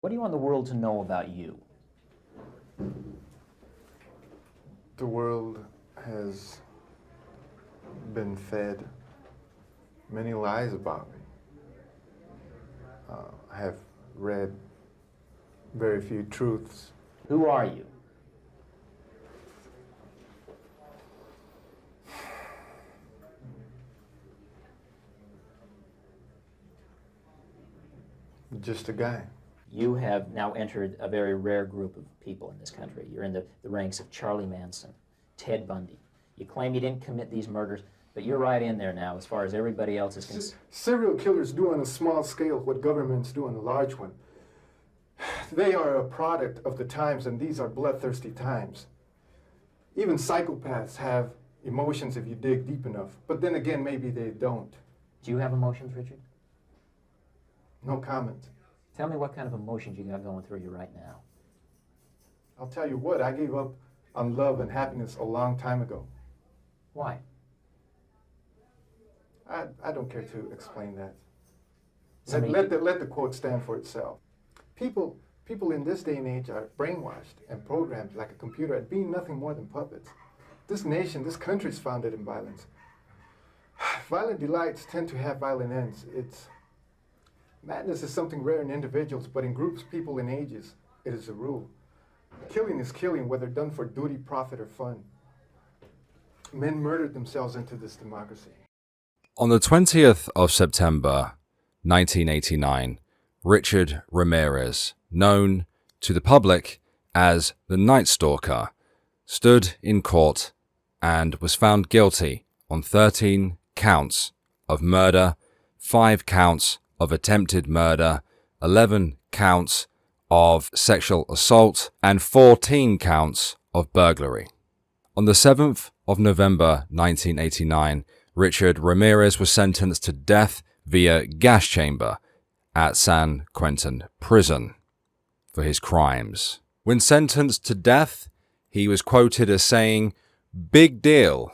What do you want the world to know about you? The world has been fed many lies about me. I have read very few truths. Who are you? Just a guy. You have now entered a very rare group of people in this country. You're in the ranks of Charlie Manson, Ted Bundy. You claim you didn't commit these murders, but you're right in there now as far as everybody else is concerned. Serial killers do on a small scale what governments do on a large one. They are a product of the times, and these are bloodthirsty times. Even psychopaths have emotions if you dig deep enough, but then again, maybe they don't. Do you have emotions, Richard? No comment. Tell me what kind of emotions you got going through you right now. I'll tell you what, I gave up on love and happiness a long time ago. Why? I don't care to explain that. Somebody- Let the quote stand for itself. People in this day and age are brainwashed and programmed like a computer at being nothing more than puppets. This nation, this country is founded in violence. Violent delights tend to have violent ends. Madness is something rare in individuals, but in groups, people, and ages, it is a rule. Killing is killing, whether done for duty, profit, or fun. Men murdered themselves into this democracy. On the 20th of September, 1989, Richard Ramirez, known to the public as the Night Stalker, stood in court and was found guilty on 13 counts of murder, 5 counts of attempted murder, 11 counts of sexual assault, and 14 counts of burglary. On the 7th of November 1989, Richard Ramirez was sentenced to death via gas chamber at San Quentin prison for his crimes. When sentenced to death, he was quoted as saying, "Big deal.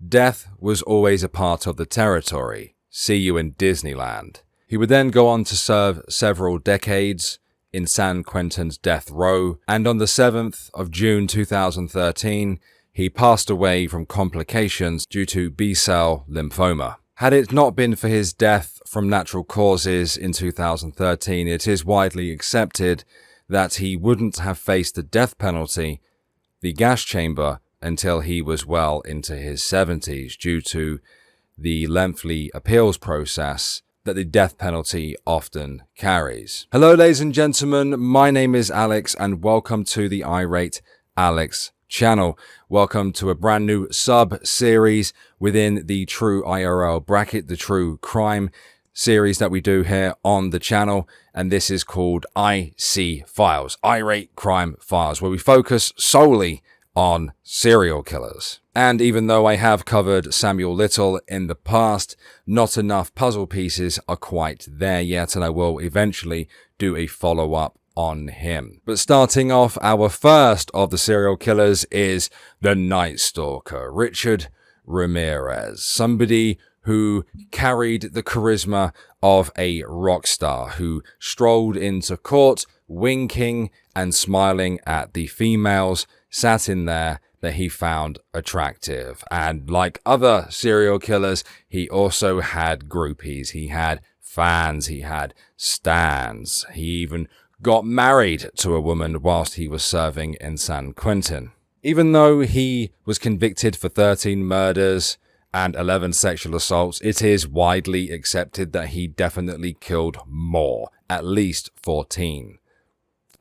Death was always a part of the territory. See you in Disneyland." He would then go on to serve several decades in San Quentin's death row, and on the 7th of June 2013, he passed away from complications due to B-cell lymphoma. Had it not been for his death from natural causes in 2013, it is widely accepted that he wouldn't have faced the death penalty, the gas chamber, until he was well into his 70s due to the lengthy appeals process that the death penalty often carries. Hello, ladies and gentlemen, my name is Alex, and welcome to the Irate Alex channel. Welcome to a brand new sub-series within the True IRL bracket, the True Crime series that we do here on the channel, and this is called IC Files, Irate Crime Files, where we focus solely on serial killers. And even though I have covered Samuel Little in the past, not enough puzzle pieces are quite there yet, and I will eventually do a follow-up on him. But starting off, our first of the serial killers is the Night Stalker, Richard Ramirez, somebody who carried the charisma of a rock star, who strolled into court winking and smiling at the females sat in there that he found attractive. And like other serial killers, he also had groupies, he had fans, he had stans. He even got married to a woman whilst he was serving in San Quentin. Even though he was convicted for 13 murders and 11 sexual assaults, it is widely accepted that he definitely killed more, at least 14,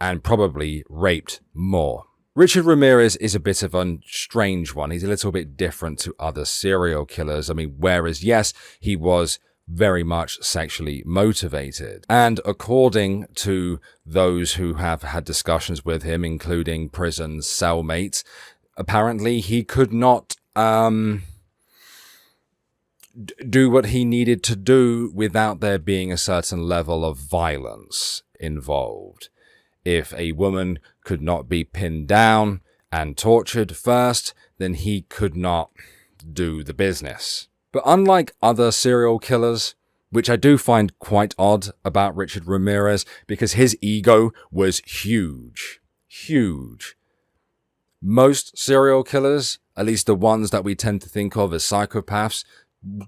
and probably raped more. Richard Ramirez is a bit of a strange one. He's a little bit different to other serial killers. I mean, whereas, yes, he was very much sexually motivated. And according to those who have had discussions with him, including prison cellmates, apparently he could not do what he needed to do without there being a certain level of violence involved. If a woman could not be pinned down and tortured first, then he could not do the business. But unlike other serial killers, which I do find quite odd about Richard Ramirez because his ego was huge. Huge. Most serial killers, at least the ones that we tend to think of as psychopaths,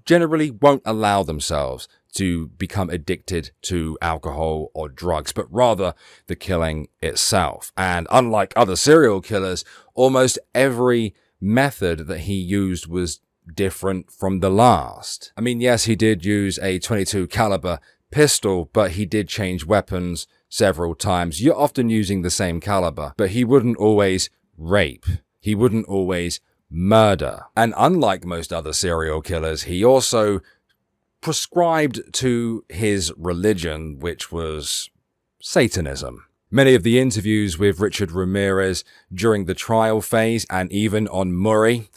generally won't allow themselves to become addicted to alcohol or drugs, but rather the killing itself. And unlike other serial killers, almost every method that he used was different from the last. I mean, yes, he did use a .22 caliber pistol, but he did change weapons several times. You're often using the same caliber, but he wouldn't always rape. He wouldn't always murder. And unlike most other serial killers, he also prescribed to his religion, which was Satanism. Many of the interviews with Richard Ramirez during the trial phase and even on Murray,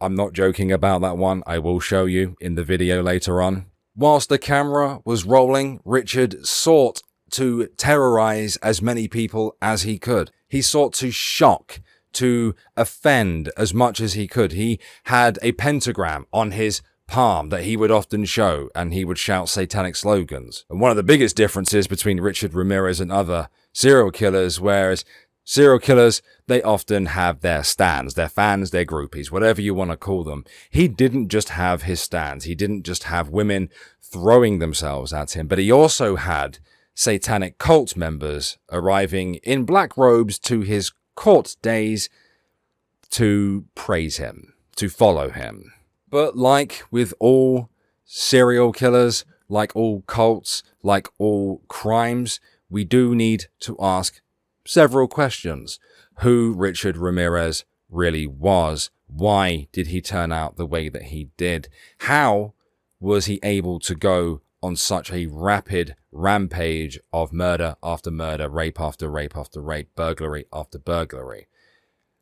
I'm not joking about that one, I will show you in the video later on. Whilst the camera was rolling, Richard sought to terrorize as many people as he could. He sought to shock, to offend as much as he could. He had a pentagram on his palm that he would often show, and he would shout satanic slogans. And one of the biggest differences between Richard Ramirez and other serial killers, whereas serial killers, they often have their stans, their fans, their groupies, whatever you want to call them. He didn't just have his stans. He didn't just have women throwing themselves at him, but he also had satanic cult members arriving in black robes to his court days to praise him, to follow him. But like with all serial killers, like all cults, like all crimes, we do need to ask several questions. Who Richard Ramirez really was? Why did he turn out the way that he did? How was he able to go on such a rapid rampage of murder after murder, rape after rape after rape, burglary after burglary?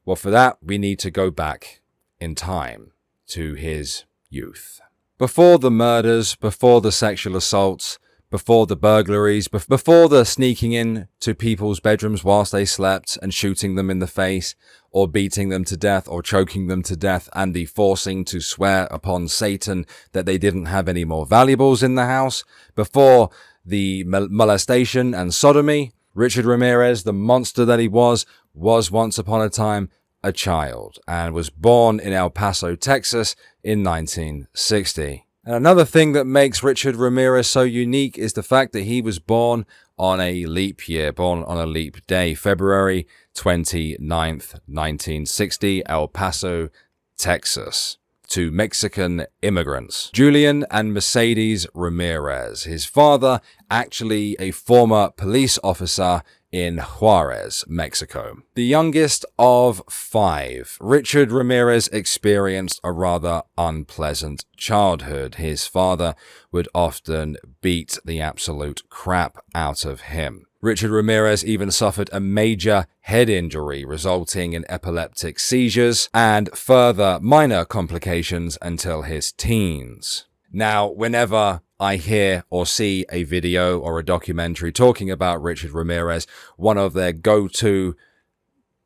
Well, for that, we need to go back in time to his youth. Before the murders, before the sexual assaults, before the burglaries, before the sneaking in to people's bedrooms whilst they slept and shooting them in the face, or beating them to death, or choking them to death, and the forcing to swear upon Satan that they didn't have any more valuables in the house, before the molestation and sodomy, Richard Ramirez, the monster that he was once upon a time a child, and was born in El Paso, Texas in 1960. And another thing that makes Richard Ramirez so unique is the fact that he was born on a leap year, born on a leap day, February 29th, 1960, El Paso, Texas, to Mexican immigrants, Julian and Mercedes Ramirez. His father, actually a former police officer in Juarez, Mexico. The youngest of 5, Richard Ramirez experienced a rather unpleasant childhood. His father would often beat the absolute crap out of him. Richard Ramirez even suffered a major head injury, resulting in epileptic seizures and further minor complications until his teens. Now, whenever I hear or see a video or a documentary talking about Richard Ramirez, one of their go-to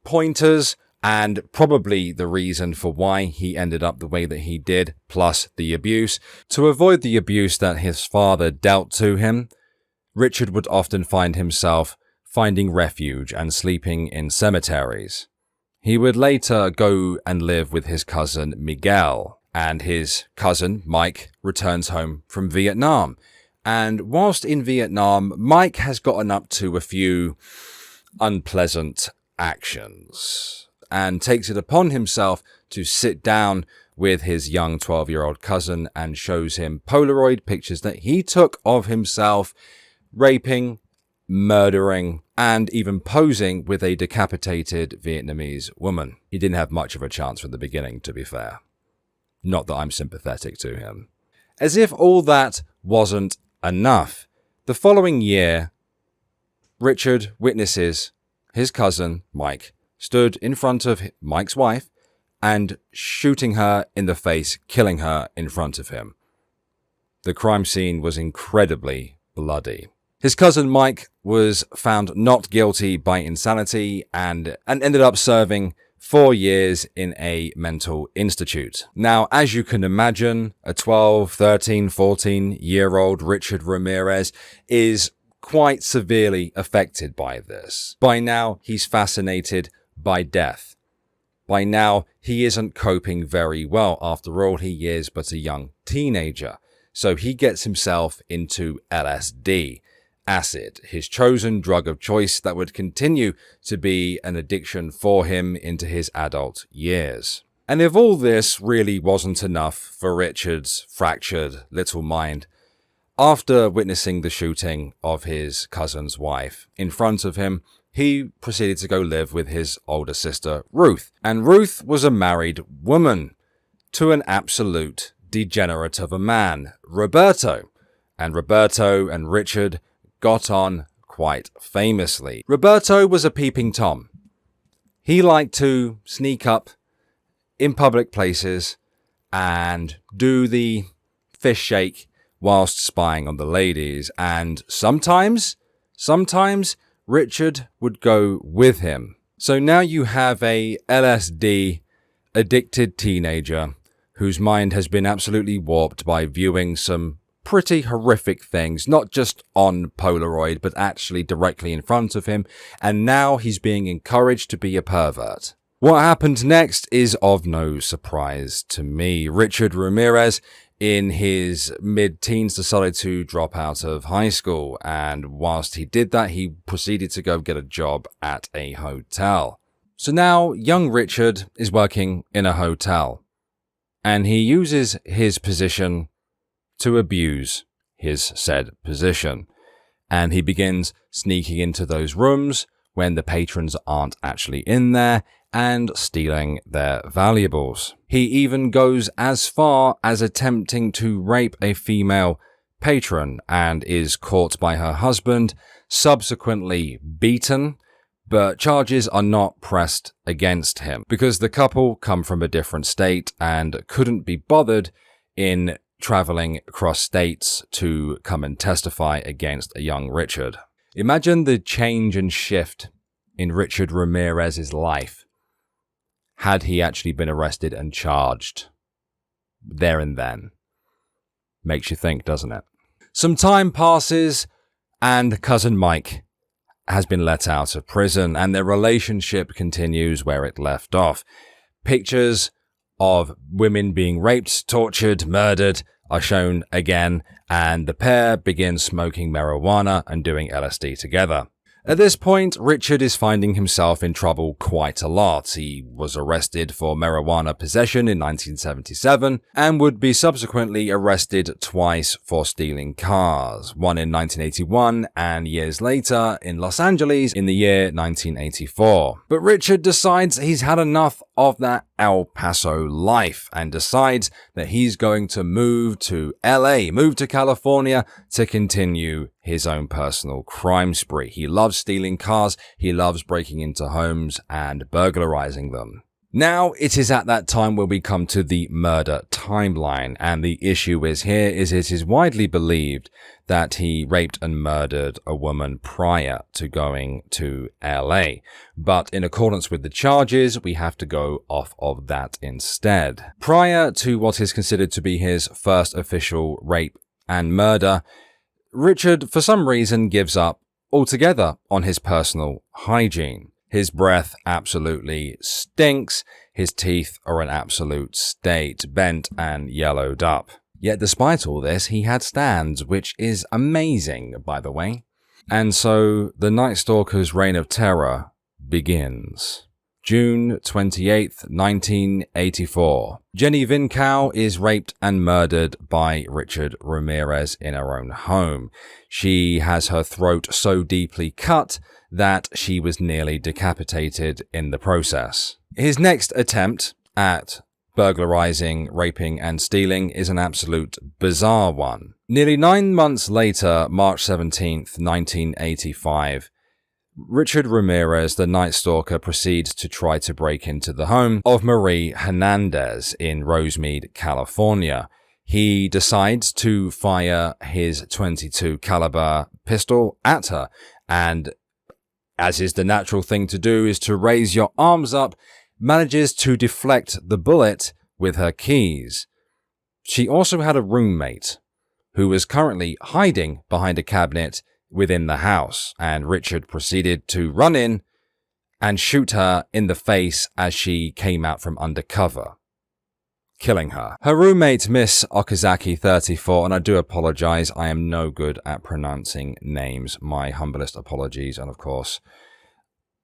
pointers, and probably the reason for why he ended up the way that he did, plus the abuse, to avoid the abuse that his father dealt to him, Richard would often find himself finding refuge and sleeping in cemeteries. He would later go and live with his cousin Miguel, and his cousin Mike returns home from Vietnam. And whilst in Vietnam, Mike has gotten up to a few unpleasant actions and takes it upon himself to sit down with his young 12-year-old cousin and shows him Polaroid pictures that he took of himself raping, murdering, and even posing with a decapitated Vietnamese woman. He didn't have much of a chance from the beginning, to be fair. Not that I'm sympathetic to him. As if all that wasn't enough, the following year, Richard witnesses his cousin, Mike, stood in front of Mike's wife and shooting her in the face, killing her in front of him. The crime scene was incredibly bloody. His cousin Mike was found not guilty by insanity and ended up serving 4 years in a mental institute. Now, as you can imagine, a 12, 13, 14-year-old Richard Ramirez is quite severely affected by this. By now, he's fascinated by death. By now, he isn't coping very well. After all, he is but a young teenager. So he gets himself into LSD, acid, his chosen drug of choice that would continue to be an addiction for him into his adult years. And if all this really wasn't enough for Richard's fractured little mind, after witnessing the shooting of his cousin's wife in front of him, he proceeded to go live with his older sister, Ruth. And Ruth was a married woman to an absolute degenerate of a man, Roberto. And Roberto and Richard got on quite famously. Roberto was a peeping Tom. He liked to sneak up in public places and do the fish shake whilst spying on the ladies. And sometimes Richard would go with him. So now you have a LSD addicted teenager whose mind has been absolutely warped by viewing some pretty horrific things, not just on Polaroid, but actually directly in front of him. And now he's being encouraged to be a pervert. What happened next is of no surprise to me. Richard Ramirez, in his mid-teens, decided to drop out of high school, and whilst he did that, he proceeded to go get a job at a hotel. So now, young Richard is working in a hotel, and he uses his position to abuse his said position, and he begins sneaking into those rooms when the patrons aren't actually in there, and stealing their valuables. He even goes as far as attempting to rape a female patron and is caught by her husband, subsequently beaten, but charges are not pressed against him because the couple come from a different state and couldn't be bothered in traveling across states to come and testify against a young Richard. Imagine the change and shift in Richard Ramirez's life had he actually been arrested and charged there and then. Makes you think, doesn't it? Some time passes and cousin Mike has been let out of prison and their relationship continues where it left off. Pictures of women being raped, tortured, murdered are shown again, and the pair begin smoking marijuana and doing LSD together. At this point, Richard is finding himself in trouble quite a lot. He was arrested for marijuana possession in 1977 and would be subsequently arrested twice for stealing cars, one in 1981 and years later in Los Angeles in the year 1984. But Richard decides he's had enough of that El Paso life and decides that he's going to move to LA, move to California to continue his own personal crime spree. He loves stealing cars, he loves breaking into homes and burglarizing them. Now, it is at that time where we come to the murder timeline, and the issue is here is it is widely believed that he raped and murdered a woman prior to going to LA. But in accordance with the charges, we have to go off of that instead. Prior to what is considered to be his first official rape and murder, Richard, for some reason, gives up altogether on his personal hygiene. His breath absolutely stinks. His teeth are an absolute state, bent and yellowed up. Yet despite all this, he had stands, which is amazing, by the way. And so the Night Stalker's reign of terror begins. June 28th, 1984. Jenny Vincow is raped and murdered by Richard Ramirez in her own home. She has her throat so deeply cut that she was nearly decapitated in the process. His next attempt at burglarizing, raping, and stealing is an absolute bizarre one. Nearly 9 months later, March 17th, 1985, Richard Ramirez, the Night Stalker, proceeds to try to break into the home of Marie Hernandez in Rosemead, California. He decides to fire his .22 caliber pistol at her, and as is the natural thing to do, is to raise your arms up manages to deflect the bullet with her keys. She also had a roommate who was currently hiding behind a cabinet within the house, and Richard proceeded to run in and shoot her in the face as she came out from undercover, killing her. Her roommate, Miss Okazaki, 34, and I do apologize, I am no good at pronouncing names. My humblest apologies, and of course,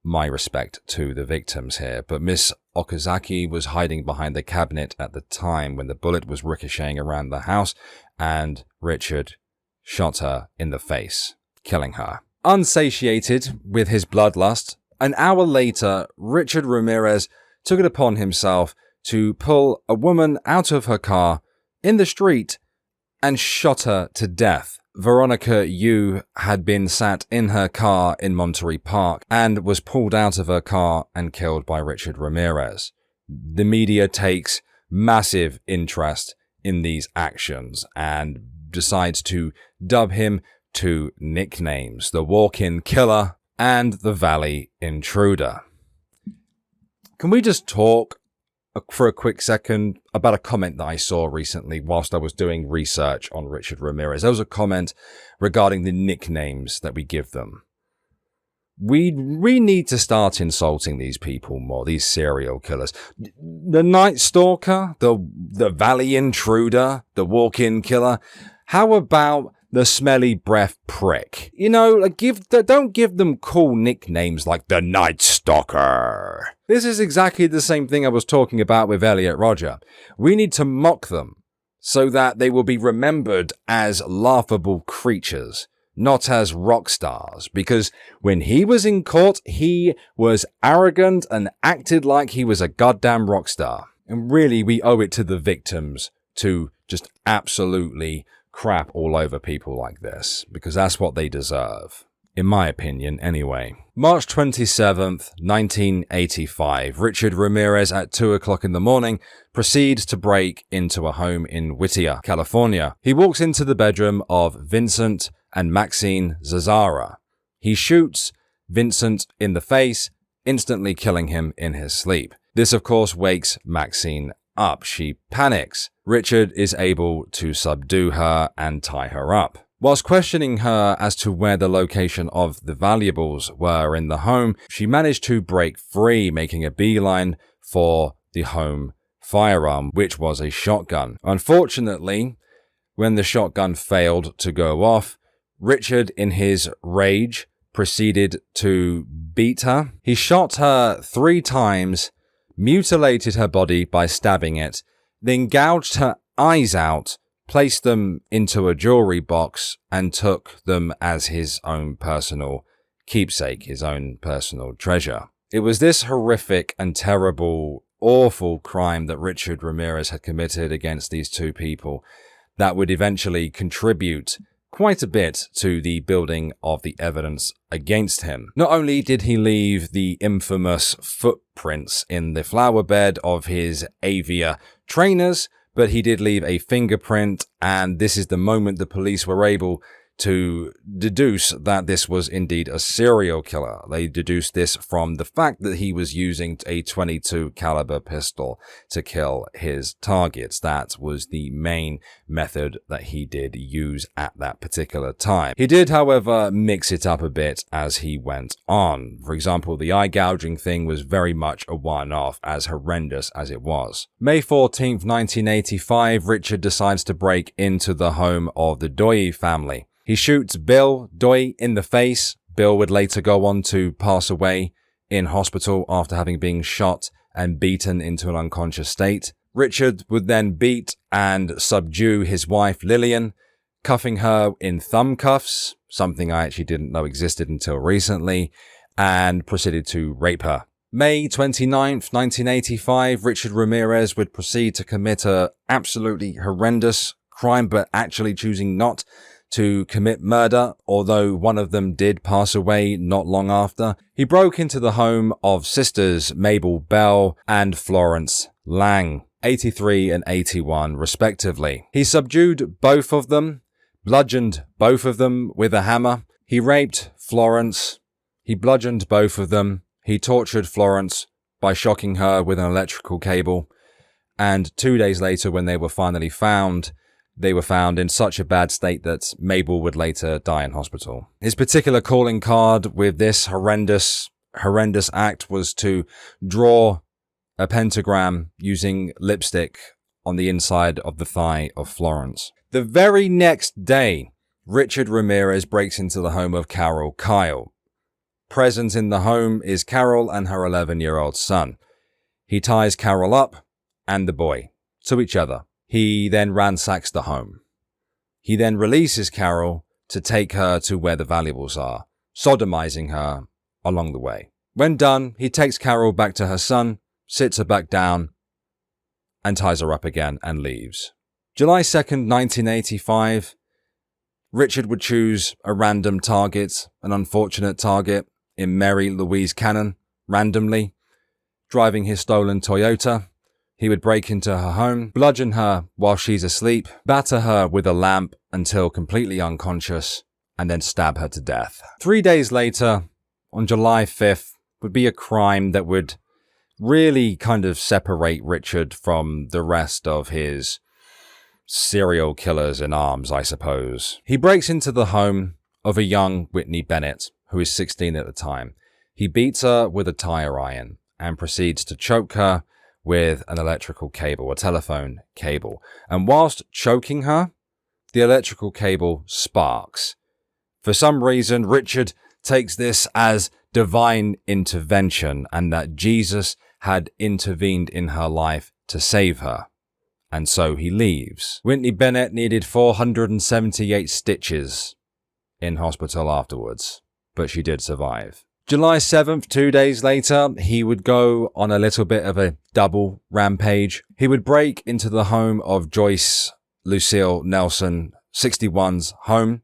my respect to the victims here. But Miss Okazaki was hiding behind the cabinet at the time when the bullet was ricocheting around the house, and Richard shot her in the face, killing her. Unsatiated with his bloodlust, an hour later, Richard Ramirez took it upon himself to pull a woman out of her car in the street and shot her to death. Veronica Yu had been sat in her car in Monterey Park and was pulled out of her car and killed by Richard Ramirez. The media takes massive interest in these actions and decides to dub him two nicknames: the Walk-In Killer and the Valley Intruder. Can we just talk for a quick second about a comment that I saw recently whilst I was doing research on Richard Ramirez? There was a comment regarding the nicknames that we give them. We need to start insulting these people more, these serial killers. The Night Stalker, the Valley Intruder, the Walk-In Killer. How about the Smelly Breath Prick? You know, like don't give them cool nicknames like the Night Stalker. This is exactly the same thing I was talking about with Elliot Rodger. We need to mock them so that they will be remembered as laughable creatures, not as rock stars. Because when he was in court, he was arrogant and acted like he was a goddamn rock star. And really, we owe it to the victims to just absolutely crap all over people like this, because that's what they deserve. In my opinion, anyway. March 27th, 1985, Richard Ramirez at 2 o'clock in the morning proceeds to break into a home in Whittier, California. He walks into the bedroom of Vincent and Maxine Zazzara. He shoots Vincent in the face, instantly killing him in his sleep. This, of course, wakes Maxine up. She panics. Richard is able to subdue her and tie her up. Whilst questioning her as to where the location of the valuables were in the home, she managed to break free, making a beeline for the home firearm, which was a shotgun. Unfortunately, when the shotgun failed to go off, Richard, in his rage, proceeded to beat her. He shot her 3 times, mutilated her body by stabbing it, then gouged her eyes out, placed them into a jewelry box, and took them as his own personal keepsake, his own personal treasure. It was this horrific and terrible, awful crime that Richard Ramirez had committed against these two people that would eventually contribute quite a bit to the building of the evidence against him. Not only did he leave the infamous footprints in the flower bed of his Avia trainers, but he did leave a fingerprint, and this is the moment the police were able to deduce that this was indeed a serial killer. They deduced this from the fact that he was using a .22 caliber pistol to kill his targets. That was the main method that he did use at that particular time. He did, however, mix it up a bit as he went on. For example, the eye gouging thing was very much a one-off, as horrendous as it was. May 14th, 1985, Richard decides to break into the home of the Doi family. He shoots Bill Doi in the face. Bill would later go on to pass away in hospital after having been shot and beaten into an unconscious state. Richard would then beat and subdue his wife Lillian, cuffing her in thumb cuffs, something I actually didn't know existed until recently, and proceeded to rape her. May 29th, 1985, Richard Ramirez would proceed to commit a absolutely horrendous crime, but actually choosing not to commit murder, although one of them did pass away not long after. He broke into the home of sisters Mabel Bell and Florence Lang, 83 and 81 respectively. He subdued both of them, bludgeoned both of them with a hammer. He raped Florence. He bludgeoned both of them. He tortured Florence by shocking her with an electrical cable. And 2 days later, when they were finally found, they were found in such a bad state that Mabel would later die in hospital. His particular calling card with this horrendous act was to draw a pentagram using lipstick on the inside of the thigh of Florence. The very next day, Richard Ramirez breaks into the home of Carol Kyle. Present in the home is Carol and her 11-year-old son. He ties Carol up and the boy to each other. He then ransacks the home. He then releases Carol to take her to where the valuables are, sodomizing her along the way. When done, he takes Carol back to her son, sits her back down, and ties her up again and leaves. July 2nd, 1985, Richard would choose a random target, an unfortunate target, in Mary Louise Cannon, randomly. Driving his stolen Toyota, he would break into her home, bludgeon her while she's asleep, batter her with a lamp until completely unconscious, and then stab her to death. 3 days later, on July 5th, would be a crime that would really kind of separate Richard from the rest of his serial killers in arms, I suppose. He breaks into the home of a young Whitney Bennett, who is 16 at the time. He beats her with a tire iron and proceeds to choke her with an electrical cable, a telephone cable. And whilst choking her, the electrical cable sparks. For some reason, Richard takes this as divine intervention and that Jesus had intervened in her life to save her. And so he leaves. Whitney Bennett needed 478 stitches in hospital afterwards, but she did survive. July 7th, 2 days later, he would go on a little bit of a double rampage. He would break into the home of Joyce Lucille Nelson, 61's home,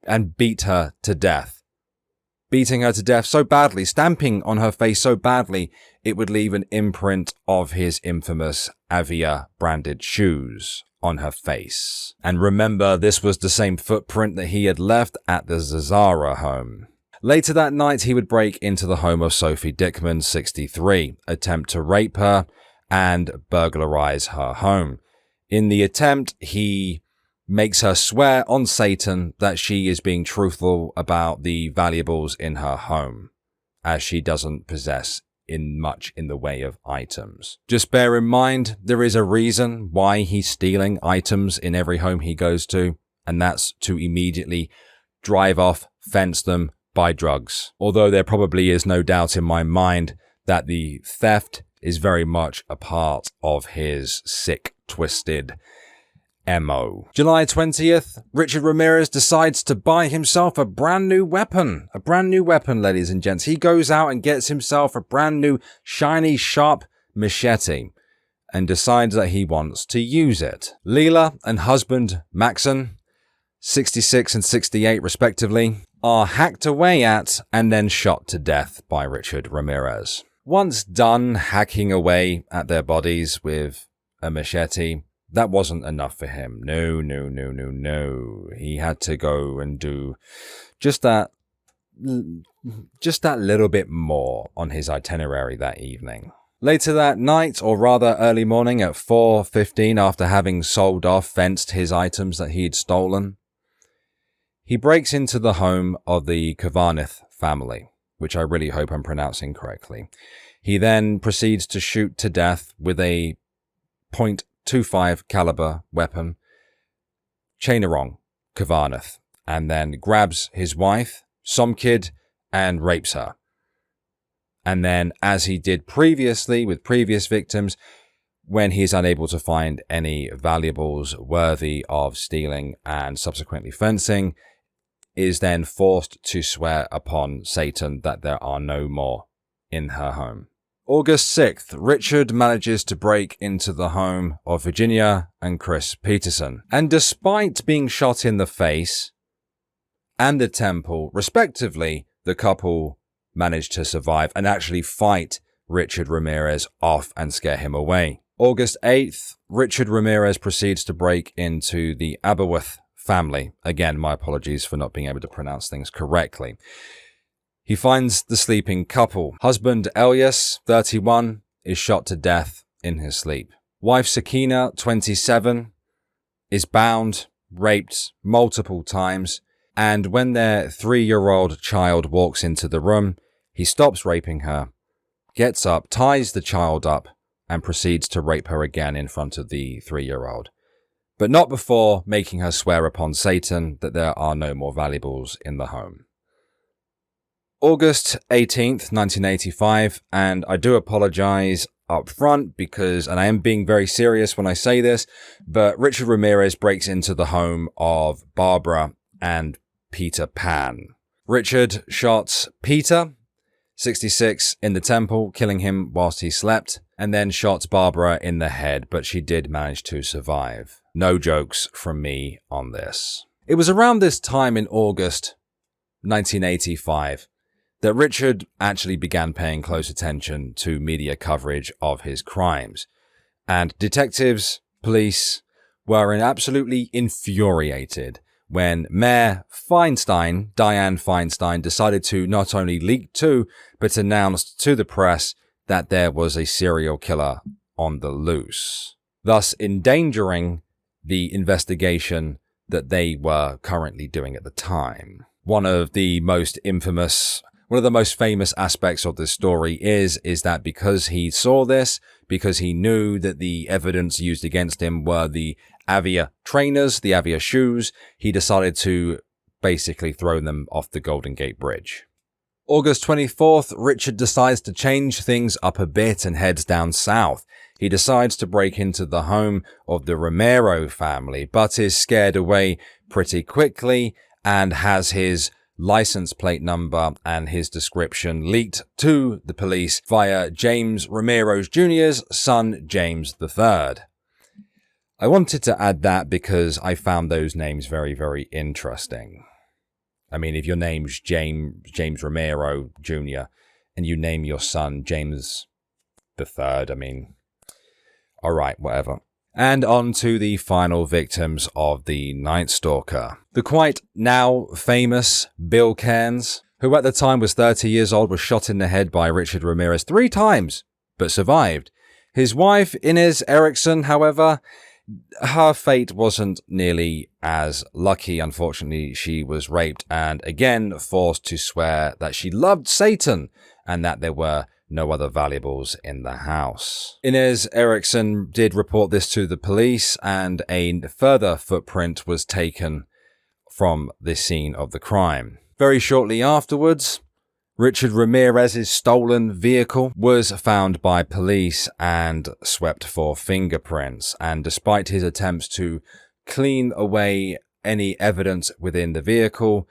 and beat her to death. Beating her to death so badly, stamping on her face so badly, it would leave an imprint of his infamous Avia branded shoes on her face. And remember, this was the same footprint that he had left at the Zazara home. Later that night, he would break into the home of Sophie Dickman, 63, attempt to rape her and burglarize her home. In the attempt, he makes her swear on Satan that she is being truthful about the valuables in her home, as she doesn't possess much in the way of items. Just bear in mind, there is a reason why he's stealing items in every home he goes to, and that's to immediately drive off, fence them, buy drugs. Although there probably is no doubt in my mind that the theft is very much a part of his sick, twisted MO. July 20th, Richard Ramirez decides to buy himself a brand new weapon. A brand new weapon, ladies and gents. He goes out and gets himself a brand new, shiny, sharp machete and decides that he wants to use it. Leela and husband Maxon, 66 and 68 respectively, are hacked away at and then shot to death by Richard Ramirez. Once done hacking away at their bodies with a machete, that wasn't enough for him. No. He had to go and do just that little bit more on his itinerary that evening. Later that night, or rather early morning at 4:15, after having sold off, fenced his items that he'd stolen, he breaks into the home of the Kavanagh family, which I really hope I'm pronouncing correctly. He then proceeds to shoot to death with a .25 caliber weapon, Chainarong Kavanagh, and then grabs his wife, Somkid, and rapes her. And then, as he did previously with previous victims, when he is unable to find any valuables worthy of stealing and subsequently fencing, is then forced to swear upon Satan that there are no more in her home. August 6th, Richard manages to break into the home of Virginia and Chris Peterson. And despite being shot in the face and the temple, respectively, the couple managed to survive and actually fight Richard Ramirez off and scare him away. August 8th, Richard Ramirez proceeds to break into the Aberworth family. Again, my apologies for not being able to pronounce things correctly. He finds the sleeping couple. Husband Elias, 31, is shot to death in his sleep. Wife Sakina, 27, is bound, raped multiple times, and when their 3-year-old child walks into the room, he stops raping her, gets up, ties the child up, and proceeds to rape her again in front of the 3-year-old. But not before making her swear upon Satan that there are no more valuables in the home. August 18th, 1985, and I do apologize up front because, and I am being very serious when I say this, but Richard Ramirez breaks into the home of Barbara and Peter Pan. Richard shot Peter, 66, in the temple, killing him whilst he slept, and then shot Barbara in the head, but she did manage to survive. No jokes from me on this. It was around this time in August 1985 that Richard actually began paying close attention to media coverage of his crimes. And detectives, police, were absolutely infuriated when Mayor Feinstein, Dianne Feinstein, decided to not only leak to, but announced to the press that there was a serial killer on the loose, thus endangering the investigation that they were currently doing at the time. One of the most famous aspects of this story is that because he saw this, because he knew that the evidence used against him were the Avia trainers, the Avia shoes, he decided to basically throw them off the Golden Gate Bridge. August 24th, Richard decides to change things up a bit and heads down south. He decides to break into the home of the Romero family, but is scared away pretty quickly and has his license plate number and his description leaked to the police via James Ramirez Jr.'s son, James III. I wanted to add that because I found those names very, very interesting. I mean, if your name's James Romero Jr. and you name your son James III, I mean, all right, whatever. And on to the final victims of the Night Stalker. The quite now famous Bill Cairns, who at the time was 30 years old, was shot in the head by Richard Ramirez 3 times, but survived. His wife, Inez Erickson, however, her fate wasn't nearly as lucky. Unfortunately, she was raped and again forced to swear that she loved Satan and that there were no other valuables in the house. Inez Erickson did report this to the police, and a further footprint was taken from the scene of the crime. Very shortly afterwards, Richard Ramirez's stolen vehicle was found by police and swept for fingerprints, and despite his attempts to clean away any evidence within the vehicle,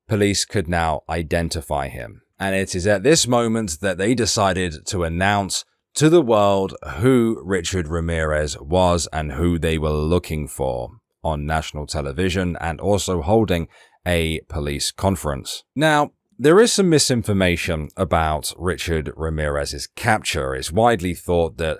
police could now identify him. And it is at this moment that they decided to announce to the world who Richard Ramirez was and who they were looking for on national television, and also holding a police conference. Now, there is some misinformation about Richard Ramirez's capture. It's widely thought that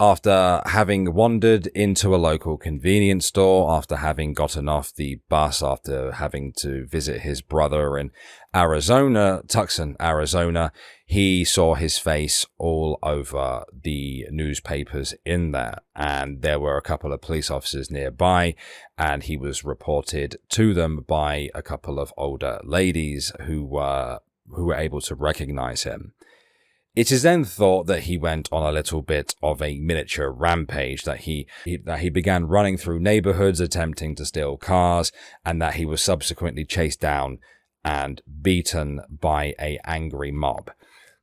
after having wandered into a local convenience store, after having gotten off the bus, after having to visit his brother in Arizona, Tucson, Arizona, he saw his face all over the newspapers in there. And there were a couple of police officers nearby, and he was reported to them by a couple of older ladies who were able to recognize him. It is then thought that he went on a little bit of a miniature rampage, that he began running through neighborhoods attempting to steal cars, and that he was subsequently chased down and beaten by an angry mob.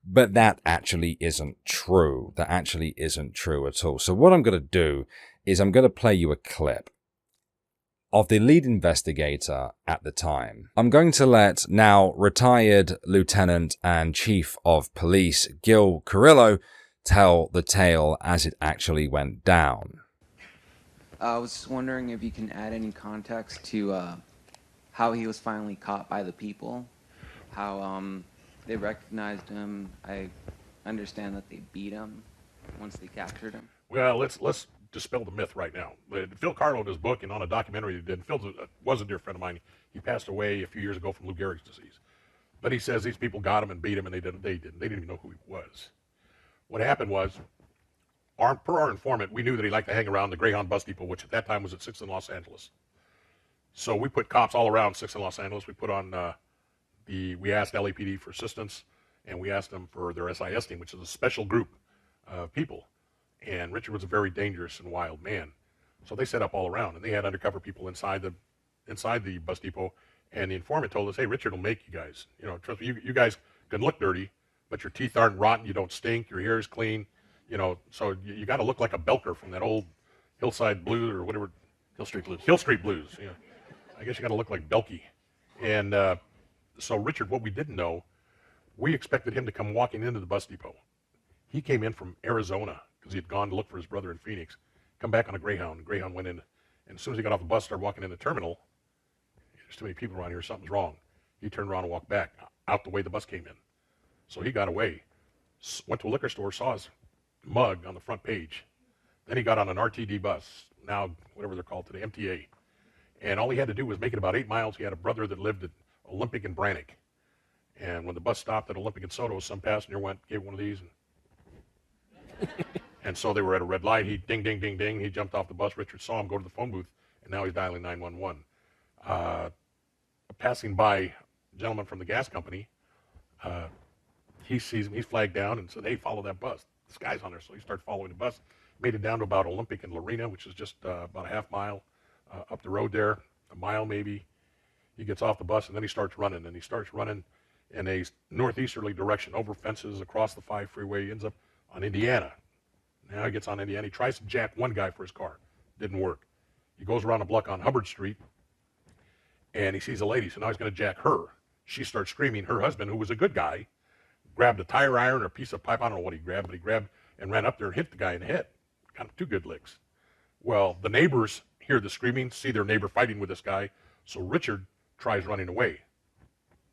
But that actually isn't true. That actually isn't true at all. So what I'm going to do is I'm going to play you a clip of the lead investigator at the time. I'm going to let now retired Lieutenant and Chief of Police Gil Carrillo tell the tale as it actually went down. I was just wondering if you can add any context to how he was finally caught by the people, how they recognized him. I understand that they beat him once they captured him. Well, let's dispel the myth right now. Phil Carlo, in his book and on a documentary he did, Phil was a dear friend of mine. He passed away a few years ago from Lou Gehrig's disease. But he says these people got him and beat him, and they didn't even know who he was. What happened was, per our informant, we knew that he liked to hang around the Greyhound bus depot, which at that time was at 6th in Los Angeles. So we put cops all around 6th in Los Angeles. We put on we asked LAPD for assistance, and we asked them for their SIS team, which is a special group of people. And Richard was a very dangerous and wild man. So they set up all around, and they had undercover people inside the bus depot. And the informant told us, hey, Richard will make you guys. You know, trust me, you guys can look dirty, but your teeth aren't rotten, you don't stink, your hair is clean. You know, so you got to look like a Belker from that old Hillside Blues or whatever. Hill Street Blues. Hill Street Blues, yeah. I guess you got to look like Belky. And so Richard, what we didn't know, we expected him to come walking into the bus depot. He came in from Arizona because he had gone to look for his brother in Phoenix. Come back on a Greyhound. The Greyhound went in, and as soon as he got off the bus, started walking in the terminal. There's too many people around here. Something's wrong. He turned around and walked back out the way the bus came in. So he got away. Went to a liquor store, saw his mug on the front page. Then he got on an RTD bus, now whatever they're called today, MTA. And all he had to do was make it about 8 miles. He had a brother that lived at Olympic and Brannock. And when the bus stopped at Olympic and Soto, some passenger gave one of these. And so they were at a red light. He ding, ding, ding, ding. He jumped off the bus. Richard saw him go to the phone booth, and now he's dialing 911. Passing by a gentleman from the gas company, he sees him. He's flagged down and said, hey, follow that bus. This guy's on there. So he started following the bus. Made it down to about Olympic and Lorena, which is just about a half mile up the road there, a mile maybe. He gets off the bus, and then he starts running. And he starts running in a northeasterly direction, over fences, across the 5 freeway, ends up on Indiana. Now he gets on Indiana. He tries to jack one guy for his car. Didn't work. He goes around a block on Hubbard Street, and he sees a lady, so now he's going to jack her. She starts screaming. Her husband, who was a good guy, grabbed a tire iron or a piece of pipe. I don't know what he grabbed, but he grabbed and ran up there and hit the guy in the head. Kind of 2 good licks. Well, the neighbors hear the screaming, see their neighbor fighting with this guy, so Richard tries running away.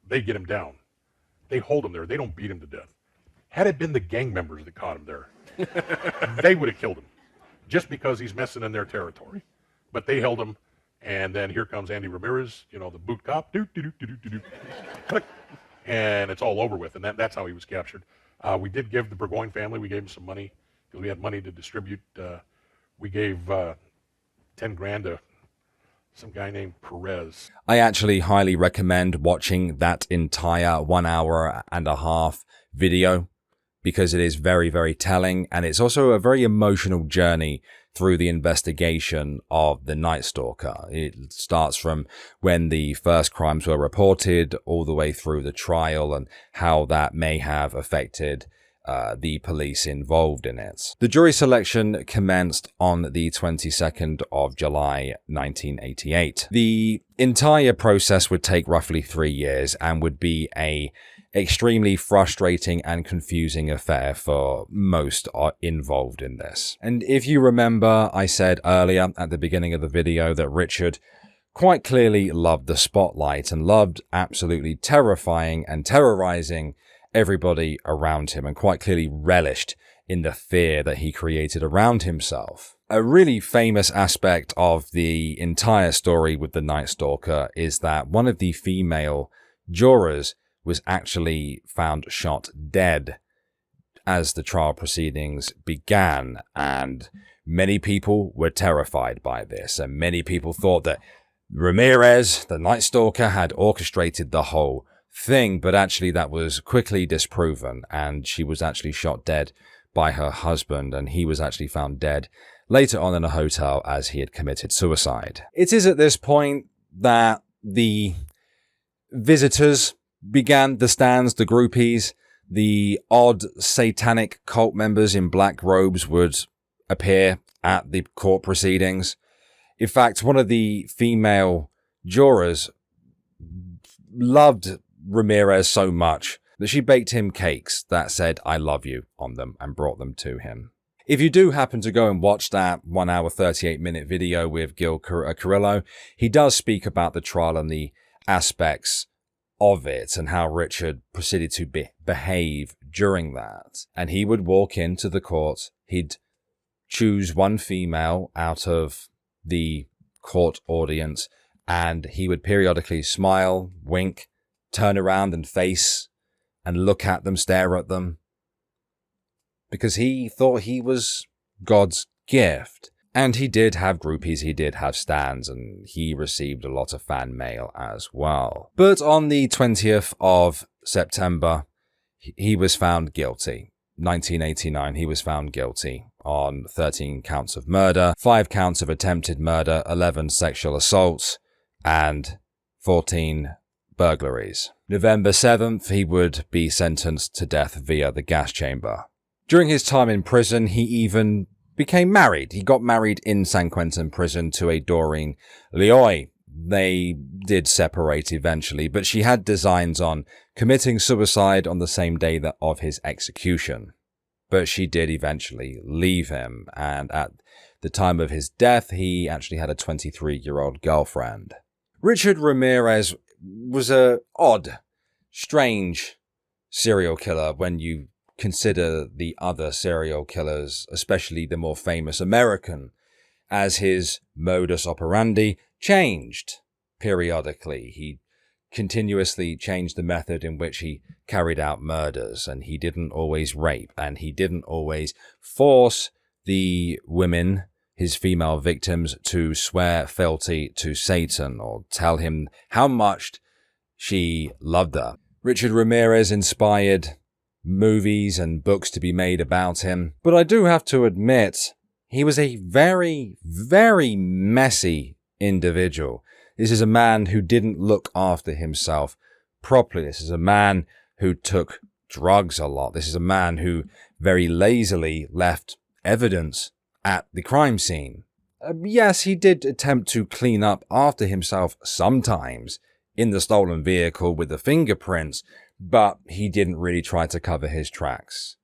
They get him down. They hold him there. They don't beat him to death. Had it been the gang members that caught him there, they would have killed him just because he's messing in their territory. But they held him, and then here comes Andy Ramirez, you know, the boot cop, and it's all over with, and that's how he was captured. We did give the Burgoyne family, we gave them some money because we had money to distribute. We gave 10 grand to some guy named Perez. I actually highly recommend watching that entire 1 hour and a half video because it is very, very telling, and it's also a very emotional journey through the investigation of the Night Stalker. It starts from when the first crimes were reported all the way through the trial and how that may have affected the police involved in it. The jury selection commenced on the 22nd of July 1988. The entire process would take roughly 3 years and would be a extremely frustrating and confusing affair for most involved in this. And if you remember, I said earlier at the beginning of the video that Richard quite clearly loved the spotlight and loved absolutely terrifying and terrorizing everybody around him, and quite clearly relished in the fear that he created around himself. A really famous aspect of the entire story with the Night Stalker is that one of the female jurors was actually found shot dead as the trial proceedings began, and many people were terrified by this, and many people thought that Ramirez, the Night Stalker, had orchestrated the whole thing, but actually that was quickly disproven, and she was actually shot dead by her husband, and he was actually found dead later on in a hotel as he had committed suicide. It is at this point that the visitors began, the stands, the groupies, the odd satanic cult members in black robes would appear at the court proceedings. In fact, one of the female jurors loved Ramirez so much that she baked him cakes that said "I love you" on them and brought them to him. If you do happen to go and watch that 1 hour 38-minute video with Gil Carrillo, he does speak about the trial and the aspects of it and how Richard proceeded to behave during that. And he would walk into the court, he'd choose one female out of the court audience, and he would periodically smile, wink, turn around and face and look at them, stare at them, because he thought he was God's gift. And he did have groupies, he did have stans, and he received a lot of fan mail as well. But on the 20th of September, he was found guilty. 1989, he was found guilty on 13 counts of murder, 5 counts of attempted murder, 11 sexual assaults, and 14 burglaries. November 7th, he would be sentenced to death via the gas chamber. During his time in prison, he even became married. He got married in San Quentin prison to a Doreen Leoy. They did separate eventually, but she had designs on committing suicide on the same day of his execution. But she did eventually leave him, and at the time of his death, he actually had a 23-year-old girlfriend. Richard Ramirez was a odd, strange serial killer when you consider the other serial killers, especially the more famous American, as his modus operandi changed periodically. He continuously changed the method in which he carried out murders, and he didn't always rape, and he didn't always force the women, his female victims, to swear fealty to Satan or tell him how much she loved her. Richard Ramirez inspired movies and books to be made about him, but I do have to admit, he was a very, very messy individual. This is a man who didn't look after himself properly. This is a man who took drugs a lot. This is a man who very lazily left evidence at the crime scene. Yes, he did attempt to clean up after himself sometimes in the stolen vehicle with the fingerprints, but he didn't really try to cover his tracks.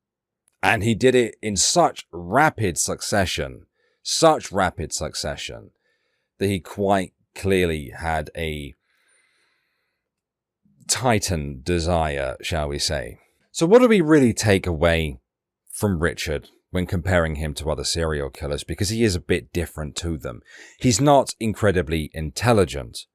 And he did it in such rapid succession, that he quite clearly had a titan desire, shall we say. So what do we really take away from Richard when comparing him to other serial killers? Because he is a bit different to them. He's not incredibly intelligent.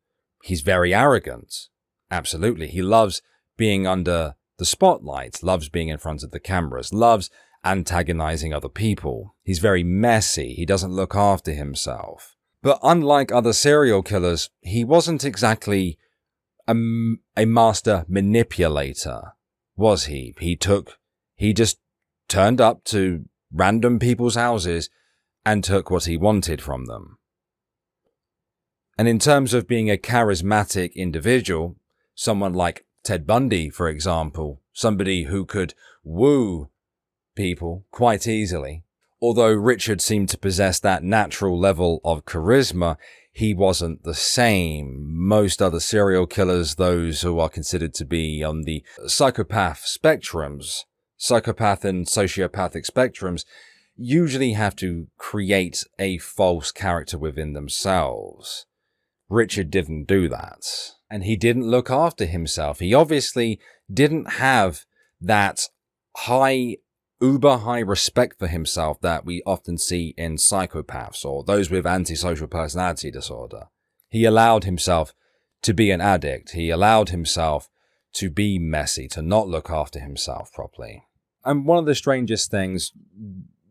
He's very arrogant. Absolutely. He loves being under the spotlight, loves being in front of the cameras, loves antagonizing other people. He's very messy. He doesn't look after himself. But unlike other serial killers, he wasn't exactly a master manipulator, was he? He just turned up to random people's houses and took what he wanted from them. And in terms of being a charismatic individual, someone like Ted Bundy, for example, somebody who could woo people quite easily. Although Richard seemed to possess that natural level of charisma, he wasn't the same. Most other serial killers, those who are considered to be on the psychopath and sociopathic spectrums, usually have to create a false character within themselves. Richard didn't do that. And he didn't look after himself. He obviously didn't have that uber high respect for himself that we often see in psychopaths or those with antisocial personality disorder. He allowed himself to be an addict. He allowed himself to be messy, to not look after himself properly. And one of the strangest things,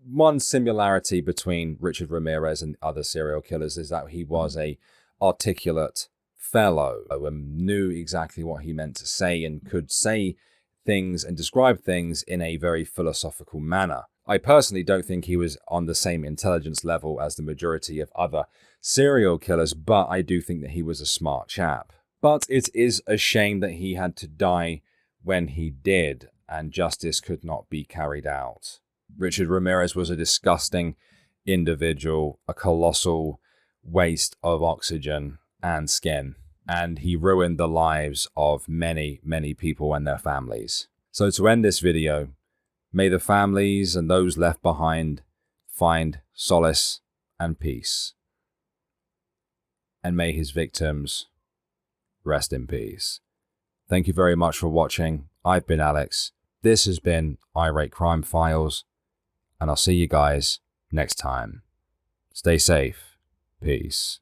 one similarity between Richard Ramirez and other serial killers is that he was a articulate fellow and knew exactly what he meant to say and could say things and describe things in a very philosophical manner. I personally don't think he was on the same intelligence level as the majority of other serial killers, but I do think that he was a smart chap. But it is a shame that he had to die when he did, and justice could not be carried out. Richard Ramirez was a disgusting individual, a colossal waste of oxygen and skin, and he ruined the lives of many, many people and their families. So to end this video, may the families and those left behind find solace and peace. And may his victims rest in peace. Thank you very much for watching. I've been Alex. This has been Irate Crime Files, and I'll see you guys next time. Stay safe. Peace.